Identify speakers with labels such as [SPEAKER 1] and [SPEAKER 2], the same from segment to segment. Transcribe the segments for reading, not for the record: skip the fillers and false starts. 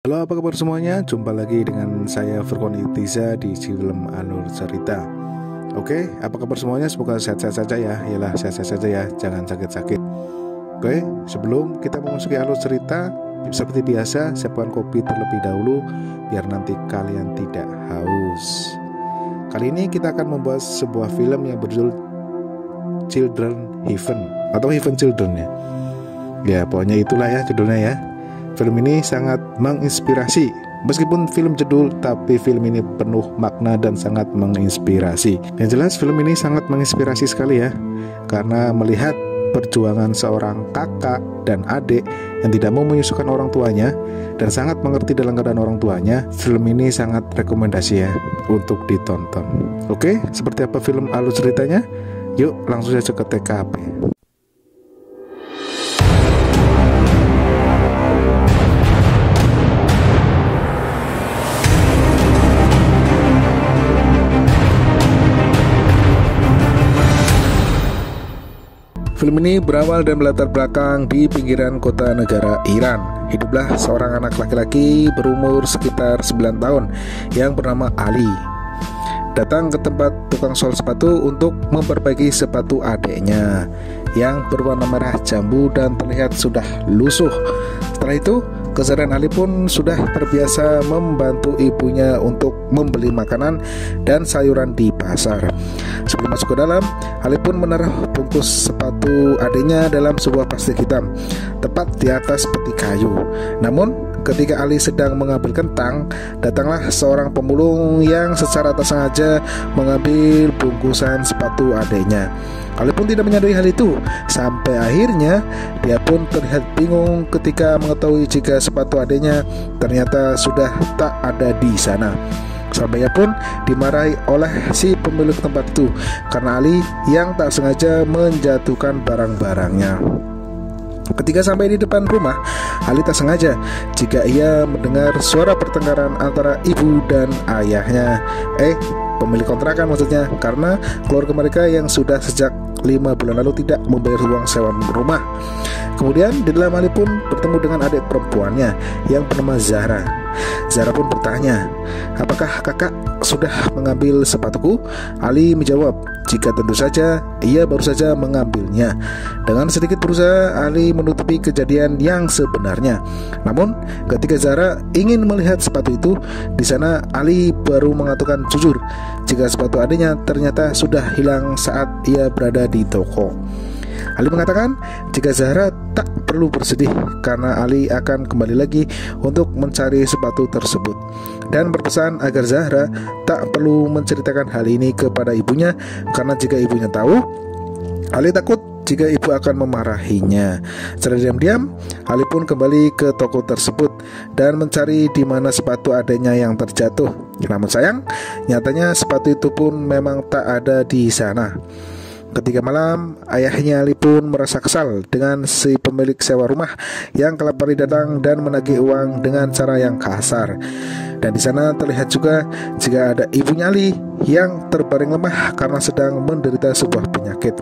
[SPEAKER 1] Halo, apa kabar semuanya? Jumpa lagi dengan saya Furqon Itiza di Film Alur Cerita. Oke, apa kabar semuanya? Semoga sehat-sehat saja ya. Yalah, sehat-sehat saja ya, jangan sakit-sakit. Oke, sebelum kita memasuki alur cerita, seperti biasa, siapkan kopi terlebih dahulu biar nanti kalian tidak haus. Kali ini kita akan membahas sebuah film yang berjudul Children Heaven atau Heaven Children ya. Ya, pokoknya itulah ya judulnya ya. Film ini sangat menginspirasi. Meskipun film judul, tapi film ini penuh makna dan sangat menginspirasi. Yang jelas film ini sangat menginspirasi sekali ya, karena melihat perjuangan seorang kakak dan adik yang tidak mau menyusukan orang tuanya dan sangat mengerti dalam keadaan orang tuanya. Film ini sangat rekomendasi ya untuk ditonton. Oke, seperti apa film alur ceritanya? Yuk langsung saja ke TKP. Film ini berawal dan melatar belakang di pinggiran kota negara Iran. Hiduplah seorang anak laki-laki berumur sekitar 9 tahun yang bernama Ali. Datang ke tempat tukang sol sepatu untuk memperbaiki sepatu adiknya yang berwarna merah jambu dan terlihat sudah lusuh. Setelah itu, keseharian Ali pun sudah terbiasa membantu ibunya untuk membeli makanan dan sayuran di pasar. Sebelum masuk ke dalam, Ali pun menaruh bungkus sepatu adiknya dalam sebuah plastik hitam, tepat di atas peti kayu. Namun, ketika Ali sedang mengambil kentang, datanglah seorang pemulung yang secara tak sengaja mengambil bungkusan sepatu adiknya. Ali pun tidak menyadari hal itu, sampai akhirnya dia pun terlihat bingung ketika mengetahui jika sepatu adiknya ternyata sudah tak ada di sana. Sampai ia pun dimarahi oleh si pemilik tempat itu karena Ali yang tak sengaja menjatuhkan barang-barangnya. Ketika sampai di depan rumah, Ali tak sengaja jika ia mendengar suara pertengkaran antara ibu dan ayahnya. Pemilik kontrakan maksudnya, karena keluarga mereka yang sudah sejak 5 bulan lalu tidak membayar uang sewa rumah. Kemudian di dalam Ali pun bertemu dengan adik perempuannya yang bernama Zahra. Zahra pun bertanya, "Apakah kakak sudah mengambil sepatuku?" Ali menjawab, "Jika tentu saja, ia baru saja mengambilnya." Dengan sedikit berusaha, Ali menutupi kejadian yang sebenarnya. Namun, ketika Zahra ingin melihat sepatu itu, di sana Ali baru mengatakan jujur jika sepatu adiknya ternyata sudah hilang saat ia berada di toko. Ali mengatakan jika Zahra tak perlu bersedih karena Ali akan kembali lagi untuk mencari sepatu tersebut, dan berpesan agar Zahra tak perlu menceritakan hal ini kepada ibunya karena jika ibunya tahu, Ali takut jika ibu akan memarahinya. Secara diam-diam, Ali pun kembali ke toko tersebut dan mencari di mana sepatu adiknya yang terjatuh. Namun sayang, nyatanya sepatu itu pun memang tak ada di sana. Ketika malam, ayahnya Ali pun merasa kesal dengan si pemilik sewa rumah yang kelap kali datang dan menagih uang dengan cara yang kasar. Dan di sana terlihat juga jika ada ibunya Ali yang terbaring lemah karena sedang menderita sebuah penyakit.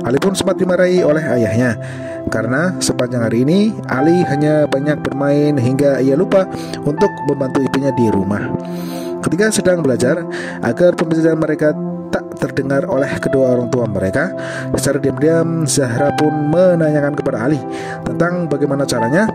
[SPEAKER 1] Ali pun sempat dimarahi oleh ayahnya karena sepanjang hari ini Ali hanya banyak bermain hingga ia lupa untuk membantu ibunya di rumah. Ketika sedang belajar agar pembelajaran mereka tak terdengar oleh kedua orang tua mereka, secara diam-diam Zahra pun menanyakan kepada Ali tentang bagaimana caranya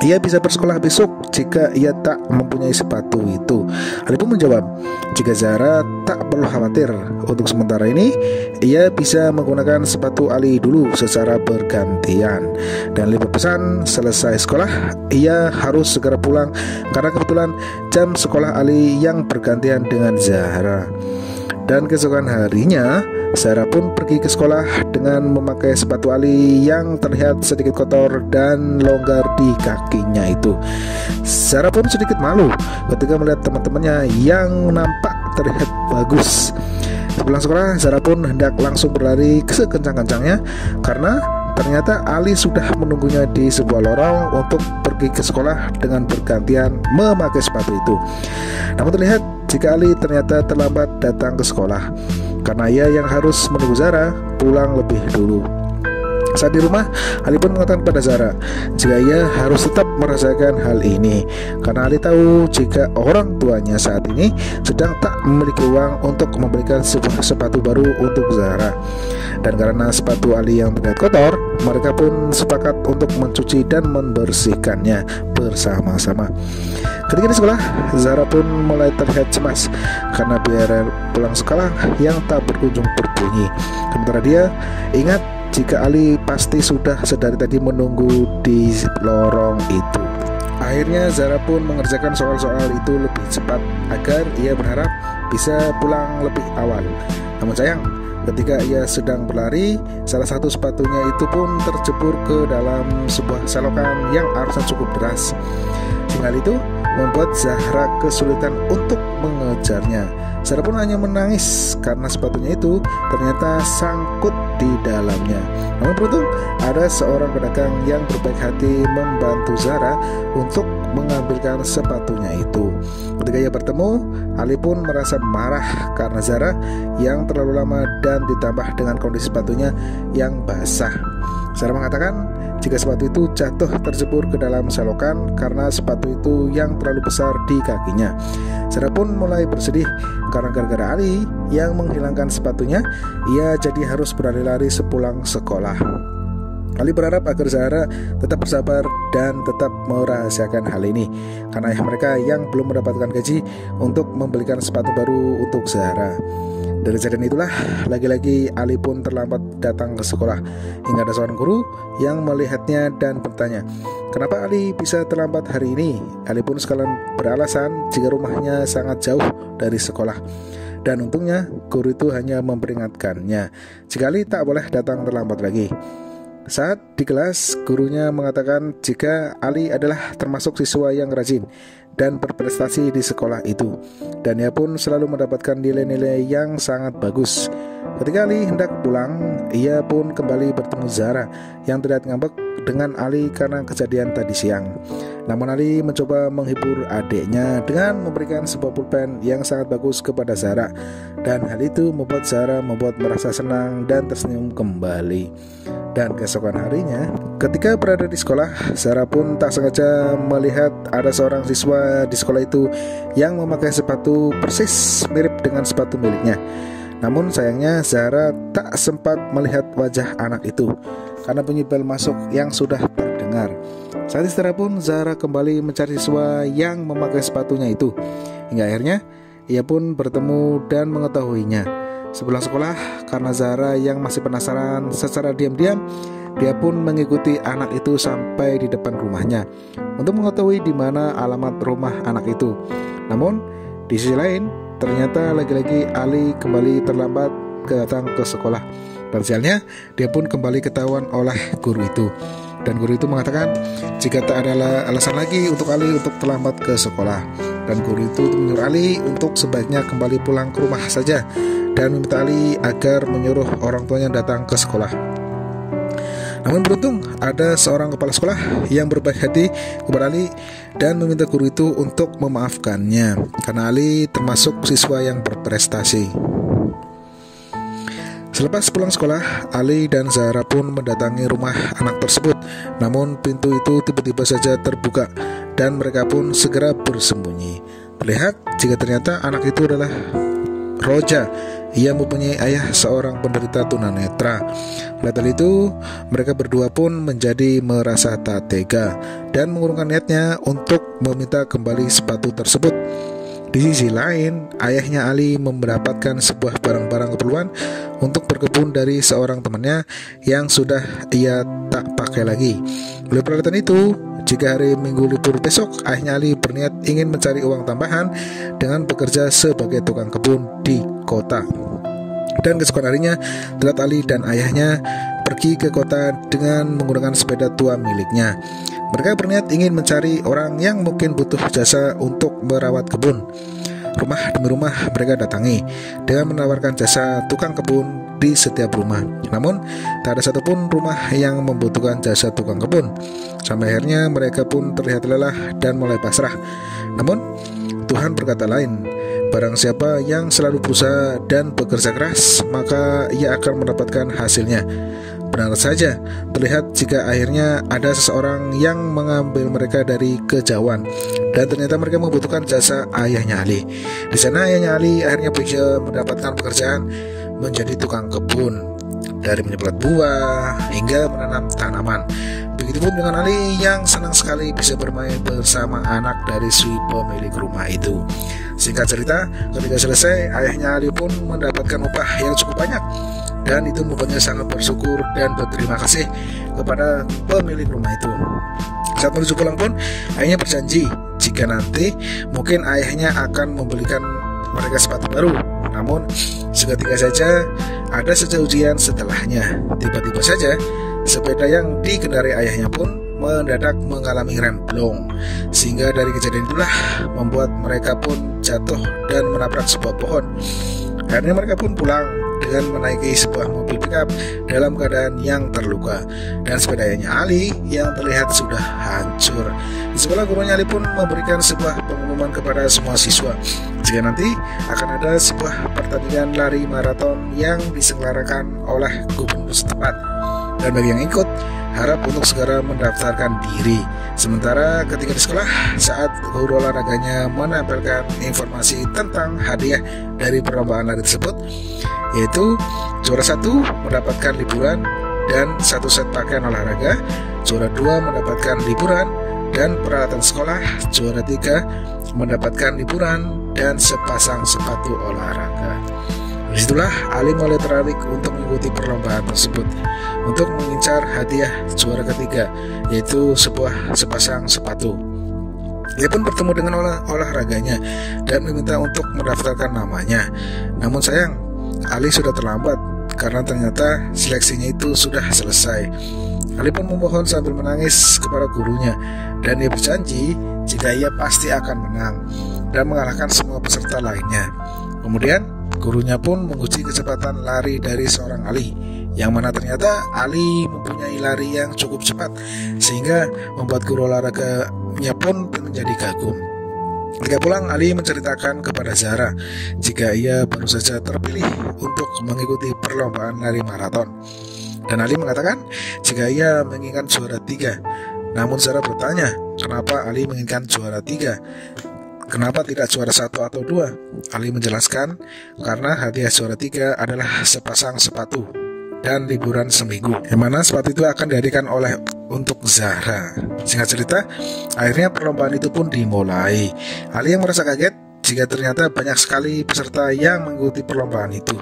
[SPEAKER 1] ia bisa bersekolah besok jika ia tak mempunyai sepatu itu. Ali pun menjawab jika Zahra tak perlu khawatir, untuk sementara ini ia bisa menggunakan sepatu Ali dulu secara bergantian. Dan Ali berpesan selesai sekolah ia harus segera pulang karena kebetulan jam sekolah Ali yang bergantian dengan Zahra. Dan keesokan harinya, Zahra pun pergi ke sekolah dengan memakai sepatu Ali yang terlihat sedikit kotor dan longgar di kakinya itu. Zahra pun sedikit malu ketika melihat teman-temannya yang nampak terlihat bagus. Sepulang sekolah, Zahra pun hendak langsung berlari sekencang-kencangnya karena ternyata Ali sudah menunggunya di sebuah lorong untuk pergi ke sekolah dengan bergantian memakai sepatu itu. Namun terlihat jika Ali ternyata terlambat datang ke sekolah karena ia yang harus menunggu Zahra pulang lebih dulu. Saat di rumah, Ali pun mengatakan kepada Zahra jika ia harus tetap merasakan hal ini, karena Ali tahu jika orang tuanya saat ini sedang tak memiliki uang untuk membelikan sebuah sepatu baru untuk Zahra. Dan karena sepatu Ali yang terlihat kotor, mereka pun sepakat untuk mencuci dan membersihkannya bersama-sama. Ketika di sekolah, Zahra pun mulai terlihat cemas karena biaya pulang sekolah yang tak berkunjung berbunyi. Sementara dia ingat jika Ali pasti sudah sedari tadi menunggu di lorong itu. Akhirnya Zahra pun mengerjakan soal-soal itu lebih cepat agar ia berharap bisa pulang lebih awal. Namun sayang, ketika ia sedang berlari, salah satu sepatunya itu pun terjebur ke dalam sebuah selokan yang arusnya cukup deras. Hal itu membuat Zahra kesulitan untuk mengejarnya. Zahra pun hanya menangis karena sepatunya itu ternyata sangkut di dalamnya. Namun beruntung ada seorang pedagang yang berbaik hati membantu Zahra untuk mengambilkan sepatunya itu. Ketika ia bertemu, Ali pun merasa marah karena Zahra yang terlalu lama dan ditambah dengan kondisi sepatunya yang basah. Zahra mengatakan jika sepatu itu jatuh terjebur ke dalam selokan karena sepatu itu yang terlalu besar di kakinya. Zahra pun mulai bersedih karena gara-gara Ali yang menghilangkan sepatunya, ia jadi harus berlari-lari sepulang sekolah. Ali berharap agar Zahra tetap bersabar dan tetap merahasiakan hal ini, karena ayah mereka yang belum mendapatkan gaji untuk membelikan sepatu baru untuk Zahra. Dari kejadian itulah, lagi-lagi Ali pun terlambat datang ke sekolah, hingga ada seorang guru yang melihatnya dan bertanya, kenapa Ali bisa terlambat hari ini? Ali pun sekalian beralasan jika rumahnya sangat jauh dari sekolah. Dan untungnya guru itu hanya memperingatkannya jika Ali tak boleh datang terlambat lagi. Saat di kelas, gurunya mengatakan jika Ali adalah termasuk siswa yang rajin dan berprestasi di sekolah itu, dan ia pun selalu mendapatkan nilai-nilai yang sangat bagus. Ketika Ali hendak pulang, ia pun kembali bertemu Zahra yang terlihat ngambek dengan Ali karena kejadian tadi siang. Namun Ali mencoba menghibur adiknya dengan memberikan sebuah pulpen yang sangat bagus kepada Zahra, dan hal itu membuat Zahra merasa senang dan tersenyum kembali. Dan keesokan harinya, ketika berada di sekolah, Zahra pun tak sengaja melihat ada seorang siswa di sekolah itu yang memakai sepatu persis mirip dengan sepatu miliknya. Namun sayangnya Zahra tak sempat melihat wajah anak itu karena bunyi bel masuk yang sudah terdengar. Saat istirahat pun Zahra kembali mencari siswa yang memakai sepatunya itu, hingga akhirnya ia pun bertemu dan mengetahuinya. Sepulang sekolah, karena Zahra yang masih penasaran, secara diam-diam dia pun mengikuti anak itu sampai di depan rumahnya untuk mengetahui di mana alamat rumah anak itu. Namun di sisi lain, ternyata lagi-lagi Ali kembali terlambat datang ke sekolah. Dan sialnya, dia pun kembali ketahuan oleh guru itu. Dan guru itu mengatakan jika tak ada alasan lagi untuk Ali untuk terlambat ke sekolah. Dan guru itu menyuruh Ali untuk sebaiknya kembali pulang ke rumah saja, dan meminta Ali agar menyuruh orang tuanya datang ke sekolah. Namun beruntung ada seorang kepala sekolah yang berbaik hati kepada Ali dan meminta guru itu untuk memaafkannya, karena Ali termasuk siswa yang berprestasi. Selepas pulang sekolah, Ali dan Zahra pun mendatangi rumah anak tersebut. Namun pintu itu tiba-tiba saja terbuka dan mereka pun segera bersembunyi. Terlihat jika ternyata anak itu adalah Roja. Ia mempunyai ayah seorang penderita tunanetra. Oleh hal itu, mereka berdua pun menjadi merasa tak tega dan mengurungkan niatnya untuk meminta kembali sepatu tersebut. Di sisi lain, ayahnya Ali mendapatkan sebuah barang-barang keperluan untuk berkebun dari seorang temannya yang sudah ia tak pakai lagi. Oleh peralatan itu, jika hari Minggu libur besok, ayahnya Ali berniat ingin mencari uang tambahan dengan bekerja sebagai tukang kebun di kota. Dan keesokan harinya, terlihat Ali dan ayahnya pergi ke kota dengan menggunakan sepeda tua miliknya. Mereka berniat ingin mencari orang yang mungkin butuh jasa untuk merawat kebun. Rumah demi rumah mereka datangi dengan menawarkan jasa tukang kebun di setiap rumah. Namun tak ada satupun rumah yang membutuhkan jasa tukang kebun. Sampai akhirnya mereka pun terlihat lelah dan mulai pasrah. Namun Tuhan berkata lain, barang siapa yang selalu berusaha dan bekerja keras, maka ia akan mendapatkan hasilnya. Benar saja, terlihat jika akhirnya ada seseorang yang mengambil mereka dari kejauhan, dan ternyata mereka membutuhkan jasa ayahnya Ali. Di sana ayahnya Ali akhirnya bisa mendapatkan pekerjaan menjadi tukang kebun, dari menyemprot buah hingga menanam tanaman. Begitupun dengan Ali yang senang sekali bisa bermain bersama anak dari si pemilik rumah itu. Singkat cerita, ketika selesai, ayahnya Ali pun mendapatkan upah yang cukup banyak, dan itu membuatnya sangat bersyukur dan berterima kasih kepada pemilik rumah itu. Saat menuju pulang pun, ayahnya berjanji jika nanti mungkin ayahnya akan membelikan mereka sepatu baru. Namun seketika saja ada saja ujian setelahnya. Tiba-tiba saja sepeda yang dikendarai ayahnya pun mendadak mengalami remblong, sehingga dari kejadian itulah membuat mereka pun jatuh dan menabrak sebuah pohon. Akhirnya mereka pun pulang dengan menaiki sebuah mobil pickup dalam keadaan yang terluka, dan sepeda ayahnya Ali yang terlihat sudah hancur. Di sekolah, gurunya Ali pun memberikan sebuah pengumuman kepada semua siswa jika nanti akan ada sebuah pertandingan lari maraton yang diselenggarakan oleh gubernur setempat, dan bagi yang ikut harap untuk segera mendaftarkan diri. Sementara ketika di sekolah, saat guru olahraganya menampilkan informasi tentang hadiah dari perlombaan lari tersebut, yaitu juara 1 mendapatkan liburan dan 1 set pakaian olahraga, juara 2 mendapatkan liburan dan peralatan sekolah, juara 3 mendapatkan liburan dan sepasang sepatu olahraga. Disitulah Ali mulai tertarik untuk mengikuti perlombaan tersebut untuk mengincar hadiah juara ketiga, yaitu sepasang sepatu. Dia pun bertemu dengan olahraganya dan meminta untuk mendaftarkan namanya. Namun sayang, Ali sudah terlambat karena ternyata seleksinya itu sudah selesai. Ali pun memohon sambil menangis kepada gurunya, dan dia berjanji jika ia pasti akan menang dan mengalahkan semua peserta lainnya. Kemudian gurunya pun menguji kecepatan lari dari seorang Ali, yang mana ternyata Ali mempunyai lari yang cukup cepat, sehingga membuat guru olahraganya pun menjadi kagum. Ketika pulang, Ali menceritakan kepada Zahra jika ia baru saja terpilih untuk mengikuti perlombaan lari maraton, dan Ali mengatakan jika ia menginginkan juara 3. Namun Zahra bertanya, kenapa Ali menginginkan juara 3? Kenapa tidak juara 1 atau 2? Ali menjelaskan, karena hadiah juara 3 adalah sepasang sepatu dan liburan seminggu, yang mana sepatu itu akan dihadiahkan untuk Zahra. Singkat cerita, akhirnya perlombaan itu pun dimulai. Ali yang merasa kaget jika ternyata banyak sekali peserta yang mengikuti perlombaan itu,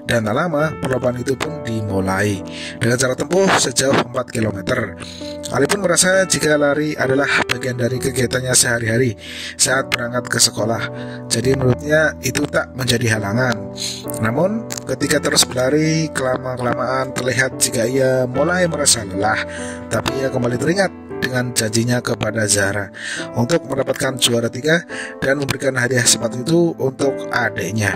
[SPEAKER 1] dan tak lama perlombaan itu pun dimulai dengan jarak tempuh sejauh 4 km. Ali pun merasa jika lari adalah bagian dari kegiatannya sehari-hari saat berangkat ke sekolah, jadi menurutnya itu tak menjadi halangan. Namun ketika terus berlari, kelamaan terlihat jika ia mulai merasa lelah, tapi ia kembali teringat dengan janjinya kepada Zahra untuk mendapatkan juara 3 dan memberikan hadiah sepatu itu untuk adiknya.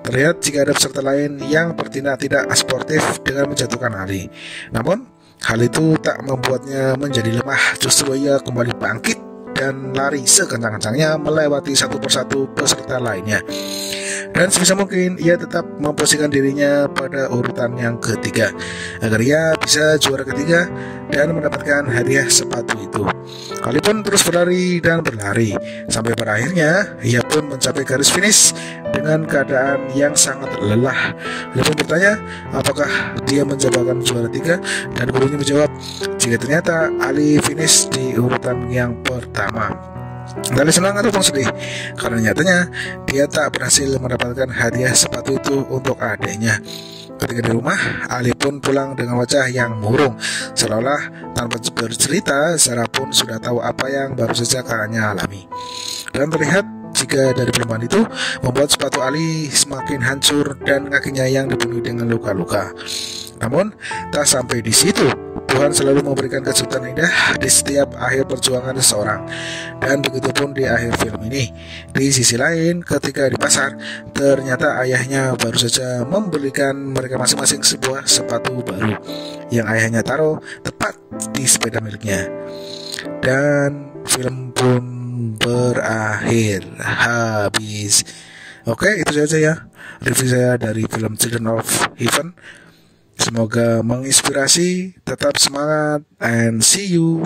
[SPEAKER 1] Terlihat jika ada peserta lain yang bertindak tidak sportif dengan menjatuhkan Ali. Namun hal itu tak membuatnya menjadi lemah, justru ia kembali bangkit dan lari sekencang-kencangnya melewati satu persatu peserta lainnya. Dan sebisa mungkin ia tetap memposisikan dirinya pada urutan yang ketiga agar ia bisa juara ketiga dan mendapatkan hadiah sepatu itu. Ali pun terus berlari dan berlari sampai pada akhirnya ia pun mencapai garis finish dengan keadaan yang sangat lelah. Ali pun bertanya apakah dia menjabakan juara 3, dan gurunya menjawab jika ternyata Ali finish di urutan yang pertama. Ali senang ataupun sedih karena nyatanya dia tak berhasil mendapatkan hadiah sepatu itu untuk adiknya. Ketika di rumah, Ali pun pulang dengan wajah yang murung, seolah-olah tanpa bercerita Zahra pun sudah tahu apa yang baru saja kakaknya alami. Dan terlihat jika dari perlombaan itu membuat sepatu Ali semakin hancur dan kakinya yang dipenuhi dengan luka-luka. Namun tak sampai di situ, Tuhan selalu memberikan kejutan indah di setiap akhir perjuangan seseorang, dan begitu pun di akhir film ini. Di sisi lain, ketika di pasar, ternyata ayahnya baru saja membelikan mereka masing-masing sebuah sepatu baru yang ayahnya taruh tepat di sepeda miliknya. Dan film pun berakhir habis. Oke, itu saja ya review saya dari film Children of Heaven. Semoga menginspirasi, tetap semangat, and see you.